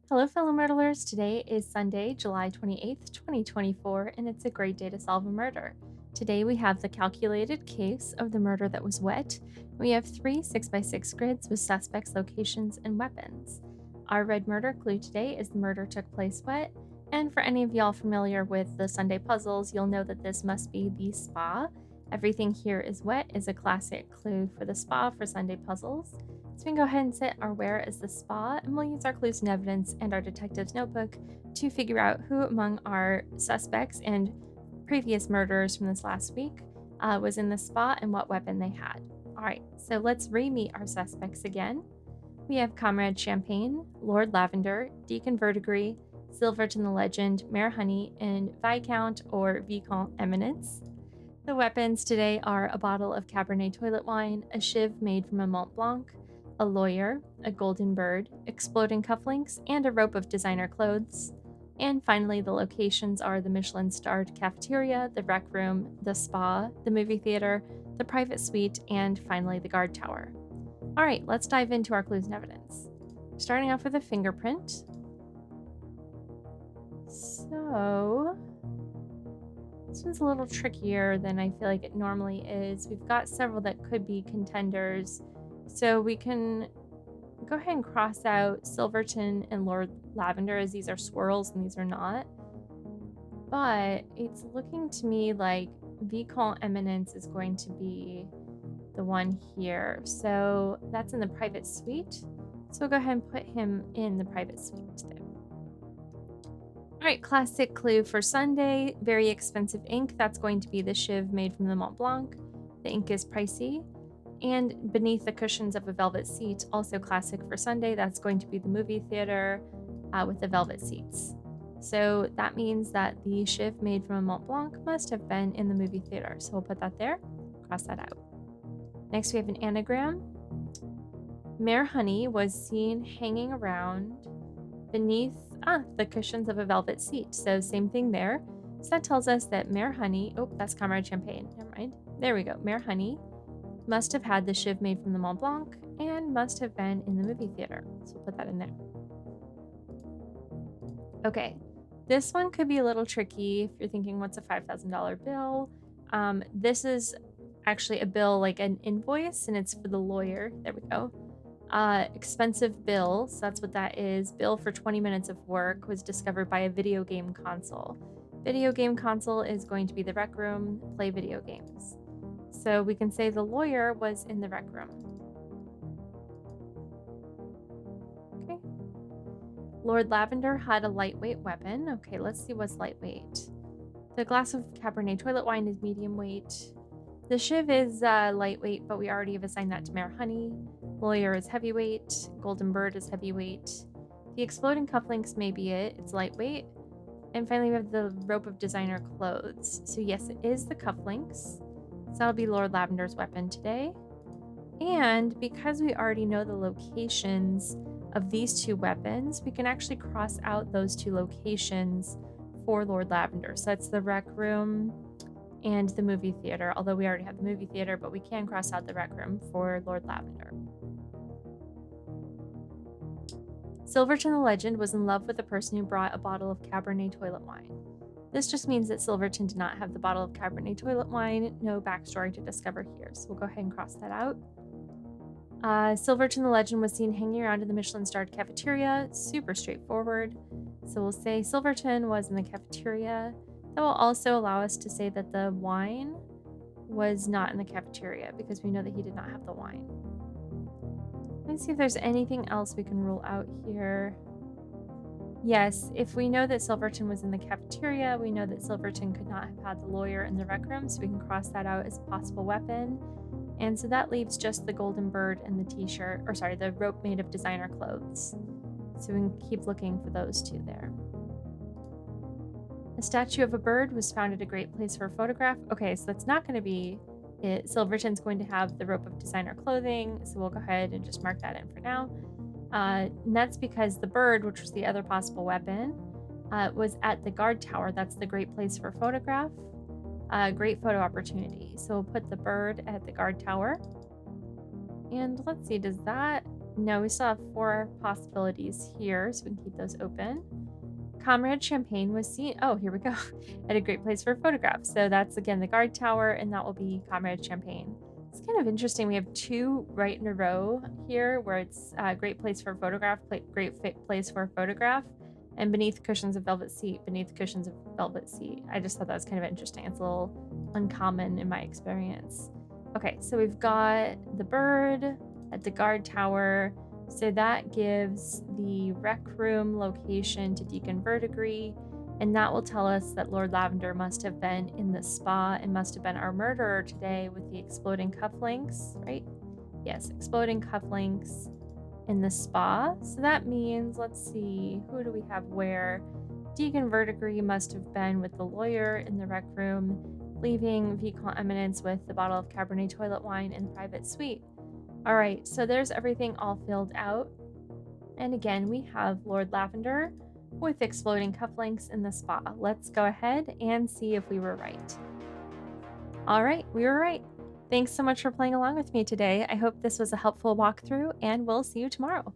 Hello, fellow murderers. Today is Sunday, July 28th, 2024, and it's a great day to solve a murder. Today we have the calculated case of the murder that was wet. We have three 6x6 grids with suspects, locations, and weapons. Our red murder clue today is the murder took place wet. And for any of y'all familiar with the Sunday puzzles, you'll know that this must be the spa. Everything here is wet is a classic clue for the spa for Sunday puzzles. So we can go ahead and set our where as the spa, and we'll use our clues and evidence and our detective's notebook to figure out who among our suspects and previous murderers from this last week was in the spa and what weapon they had. All right, so let's re-meet our suspects again. We have Comrade Champagne, Lord Lavender, Deacon Verdigris, Silverton the Legend, Mayor Honey, and Viscount or Vicomte Eminence. The weapons today are a bottle of Cabernet toilet wine, a shiv made from a Mont Blanc, a lawyer, a golden bird, exploding cufflinks, and a rope of designer clothes. And finally, the locations are the Michelin-starred cafeteria, the rec room, the spa, the movie theater, the private suite, and finally the guard tower. All right, let's dive into our clues and evidence. Starting off with a fingerprint. So this one's a little trickier than I feel like it normally is. We've got several that could be contenders. So we can go ahead and cross out Silverton and Lord Lavender as these are swirls and these are not. But it's looking to me like Vicomte Eminence is going to be the one here. So that's in the private suite. So we'll go ahead and put him in the private suite there. All right, classic clue for Sunday. Very expensive ink. That's going to be the shiv made from the Mont Blanc. The ink is pricey. And beneath the cushions of a velvet seat, also classic for Sunday, that's going to be the movie theater with the velvet seats. So that means that the shiv made from a Mont Blanc must have been in the movie theater. So we'll put that there, cross that out. Next, we have an anagram. Mayor Honey was seen hanging around beneath the cushions of a velvet seat. So same thing there. So that tells us that Mayor Honey, oh, that's Comrade Champagne, never mind. There we go. Mayor Honey must have had the shiv made from the Mont Blanc and must have been in the movie theater. So we'll put that in there. Okay, this one could be a little tricky if you're thinking, what's a $5,000 bill? This is actually a bill, like an invoice, and it's for the lawyer. There we go. Expensive bill, so that's what that is. Bill for 20 minutes of work was discovered by a video game console. Video game console is going to be the rec room, play video games. So we can say the lawyer was in the rec room. Okay. Lord Lavender had a lightweight weapon. Okay, let's see what's lightweight. The glass of Cabernet toilet wine is medium weight. The shiv is lightweight, but we already have assigned that to Mayor Honey. Lawyer is heavyweight. Golden bird is heavyweight. The exploding cufflinks may be it. It's lightweight. And finally, we have the rope of designer clothes. So yes, it is the cufflinks. So that'll be Lord Lavender's weapon today. And because we already know the locations of these two weapons, we can actually cross out those two locations for Lord Lavender. So that's the rec room and the movie theater, although we already have the movie theater, but we can cross out the rec room for Lord Lavender. Silverton the Legend was in love with the person who brought a bottle of Cabernet toilet wine. This just means that Silverton did not have the bottle of Cabernet toilet wine. No backstory to discover here, so we'll go ahead and cross that out. Silverton the Legend was seen hanging around in the Michelin-starred cafeteria. Super straightforward. So we'll say Silverton was in the cafeteria. That will also allow us to say that the wine was not in the cafeteria because we know that he did not have the wine. Let me see if there's anything else we can rule out here. Yes, if we know that Silverton was in the cafeteria, we know that Silverton could not have had the lawyer in the rec room, so we can cross that out as a possible weapon. And so that leaves just the golden bird and the t-shirt, or sorry, the rope made of designer clothes. So we can keep looking for those two there. A statue of a bird was found at a great place for a photograph. Okay, so that's not going to be it. Silverton's going to have the rope of designer clothing, so we'll go ahead and just mark that in for now. And that's because the bird, which was the other possible weapon, was at the guard tower. That's the great place for a photograph. Great photo opportunity. So we'll put the bird at the guard tower. And let's see, does that No, we still have 4 possibilities here, so we can keep those open. Comrade Champagne was seen. Oh, here we go. At a great place for photographs. So that's again the guard tower, and that will be Comrade Champagne. It's kind of interesting. We have 2 right in a row here where it's a great place for photograph, place for a photograph, and beneath cushions of velvet seat, beneath cushions of velvet seat. I just thought that was kind of interesting. It's a little uncommon in my experience. Okay, so we've got the bird at the guard tower. So that gives the rec room location to Deacon Verdigris, and that will tell us that Lord Lavender must have been in the spa and must have been our murderer today with the exploding cufflinks, right? Yes, exploding cufflinks in the spa. So that means, let's see, who do we have where? Deacon Verdigris must have been with the lawyer in the rec room, leaving Vicomte Eminence with the bottle of Cabernet toilet wine in the private suite. All right, so there's everything all filled out. And again, we have Lord Lavender with exploding cufflinks in the spa. Let's go ahead and see if we were right. All right, we were right. Thanks so much for playing along with me today. I hope this was a helpful walkthrough, and we'll see you tomorrow.